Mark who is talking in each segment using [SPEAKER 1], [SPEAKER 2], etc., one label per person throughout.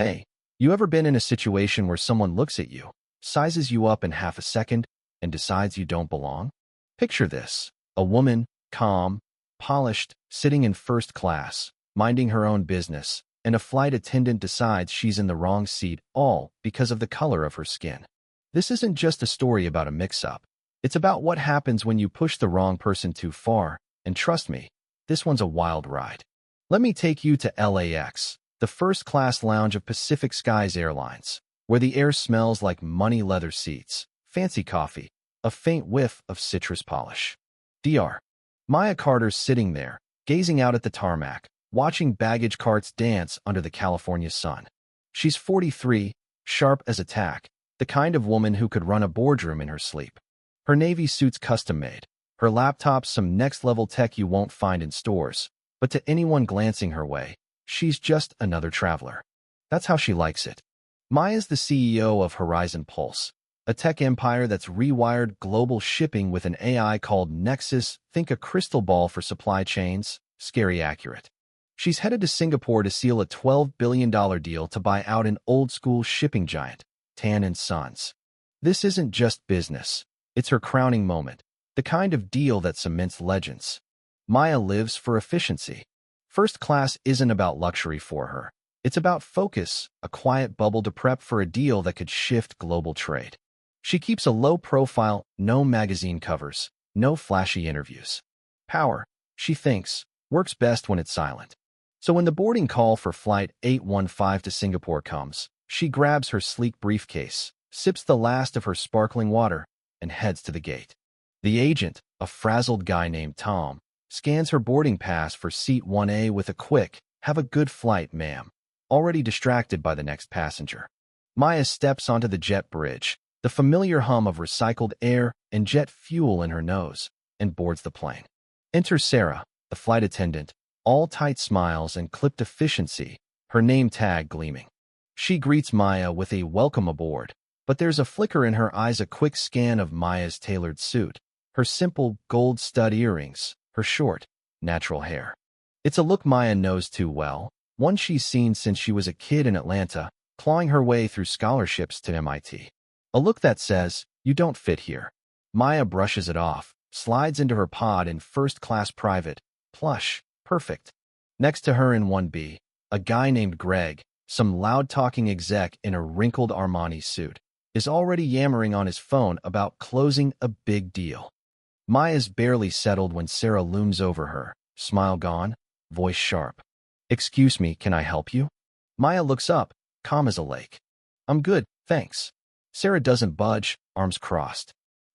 [SPEAKER 1] Hey, you ever been in a situation where someone looks at you, sizes you up in half a second, and decides you don't belong? Picture this: a woman, calm, polished, sitting in first class, minding her own business, and a flight attendant decides she's in the wrong seat, all because of the color of her skin. This isn't just a story about a mix-up. It's about what happens when you push the wrong person too far, and trust me, this one's a wild ride. Let me take you to LAX, the first-class lounge of Pacific Skies Airlines, where the air smells like money leather seats, fancy coffee, a faint whiff of citrus polish. Dr. Maya Carter's sitting there, gazing out at the tarmac, watching baggage carts dance under the California sun. She's 43, sharp as a tack, the kind of woman who could run a boardroom in her sleep. Her navy suit's custom-made, her laptop's some next-level tech you won't find in stores, but to anyone glancing her way, she's just another traveler. That's how she likes it. Maya's the CEO of Horizon Pulse, a tech empire that's rewired global shipping with an AI called Nexus. Think a crystal ball for supply chains, scary accurate. She's headed to Singapore to seal a $12 billion deal to buy out an old-school shipping giant, Tan & Sons. This isn't just business. It's her crowning moment, the kind of deal that cements legends. Maya lives for efficiency. First class isn't about luxury for her. It's about focus, a quiet bubble to prep for a deal that could shift global trade. She keeps a low profile, no magazine covers, no flashy interviews. Power, she thinks, works best when it's silent. So when the boarding call for Flight 815 to Singapore comes, she grabs her sleek briefcase, sips the last of her sparkling water, and heads to the gate. The agent, a frazzled guy named Tom, scans her boarding pass for seat 1A with a quick, "Have a good flight, ma'am," already distracted by the next passenger. Maya steps onto the jet bridge, the familiar hum of recycled air and jet fuel in her nose, and boards the plane. Enter Sarah, the flight attendant, all tight smiles and clipped efficiency, her name tag gleaming. She greets Maya with a "welcome aboard," but there's a flicker in her eyes, a quick scan of Maya's tailored suit, her simple gold stud earrings, her short, natural hair. It's a look Maya knows too well, one she's seen since she was a kid in Atlanta, clawing her way through scholarships to MIT. A look that says, "You don't fit here." Maya brushes it off, slides into her pod in first-class private, plush, perfect. Next to her in 1B, a guy named Greg, some loud-talking exec in a wrinkled Armani suit, is already yammering on his phone about closing a big deal. Maya's barely settled when Sarah looms over her, smile gone, voice sharp. "Excuse me, can I help you?" Maya looks up, calm as a lake. "I'm good, thanks." Sarah doesn't budge, arms crossed.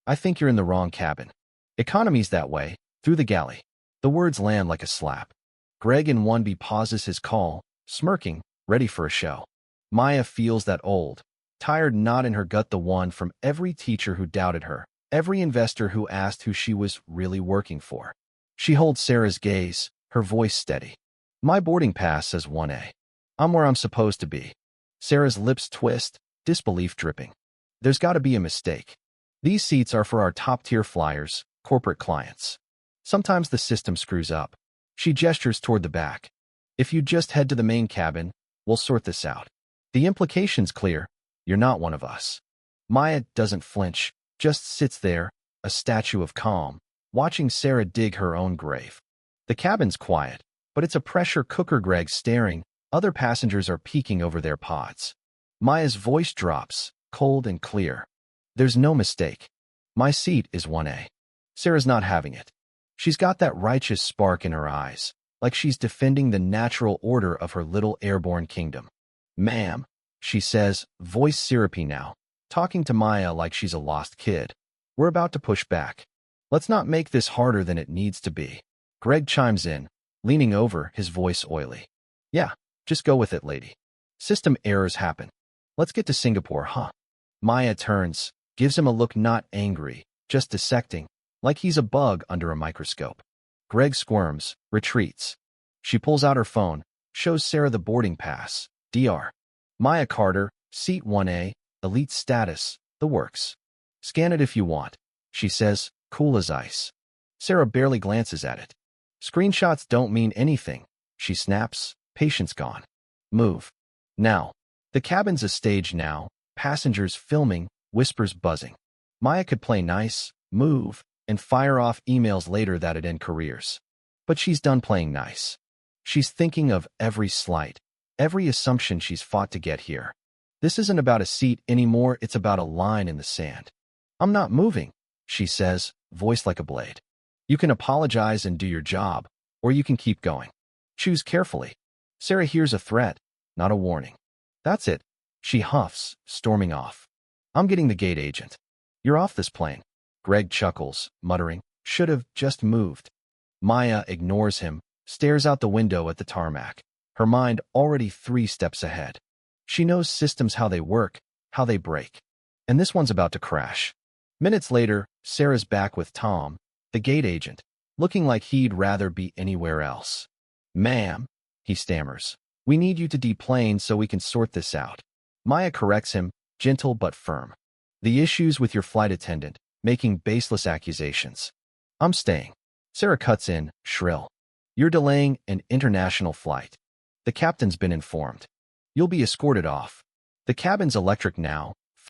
[SPEAKER 1] "I think you're in the wrong cabin. Economy's that way, through the galley." The words land like a slap. Greg in 1B pauses his call, smirking, ready for a show. Maya feels that old, tired knot in her gut, the one from every teacher who doubted her, every investor who asked who she was really working for. She holds Sarah's gaze, her voice steady. "My boarding pass says 1A. I'm where I'm supposed to be." Sarah's lips twist, disbelief dripping. "There's got to be a mistake. These seats are for our top-tier flyers, corporate clients. Sometimes the system screws up." She gestures toward the back. "If you just head to the main cabin, we'll sort this out." The implication's clear. You're not one of us. Maya doesn't flinch, just sits there, a statue of calm, watching Sarah dig her own grave. The cabin's quiet, but it's a pressure cooker. Greg's staring, other passengers are peeking over their pods. Maya's voice drops, cold and clear. "There's no mistake. My seat is 1A. Sarah's not having it. She's got that righteous spark in her eyes, like she's defending the natural order of her little airborne kingdom. "Ma'am," she says, voice syrupy now, talking to Maya like she's a lost kid. "We're about to push back. Let's not make this harder than it needs to be." Greg chimes in, leaning over, his voice oily. "Yeah, just go with it, lady. System errors happen. Let's get to Singapore, huh?" Maya turns, gives him a look not angry, just dissecting, like he's a bug under a microscope. Greg squirms, retreats. She pulls out her phone, shows Sarah the boarding pass. "Dr. Maya Carter, seat 1A, elite status, the works. Scan it if you want," she says, cool as ice. Sarah barely glances at it. "Screenshots don't mean anything," she snaps, patience gone. "Move. Now." The cabin's a stage now, passengers filming, whispers buzzing. Maya could play nice, move, and fire off emails later that'd end careers. But she's done playing nice. She's thinking of every slight, every assumption she's fought to get here. This isn't about a seat anymore, it's about a line in the sand. I'm not moving, she says, voice like a blade. You can apologize and do your job, or you can keep going. Choose carefully. Sarah hears a threat, not a warning. That's it, she huffs, storming off. I'm getting the gate agent. You're off this plane. Greg chuckles, muttering, should have just moved. Maya ignores him, stares out the window at the tarmac, her mind already 3 steps ahead. She knows systems, how they work, how they break. And this one's about to crash. Minutes later, Sarah's back with Tom, the gate agent, looking like he'd rather be anywhere else. Ma'am, he stammers, we need you to deplane so we can sort this out. Maya corrects him, gentle but firm. The issue's with your flight attendant, making baseless accusations. I'm staying. Sarah cuts in, shrill. You're delaying an international flight. The captain's been informed. You'll be escorted off. The cabin's electric now,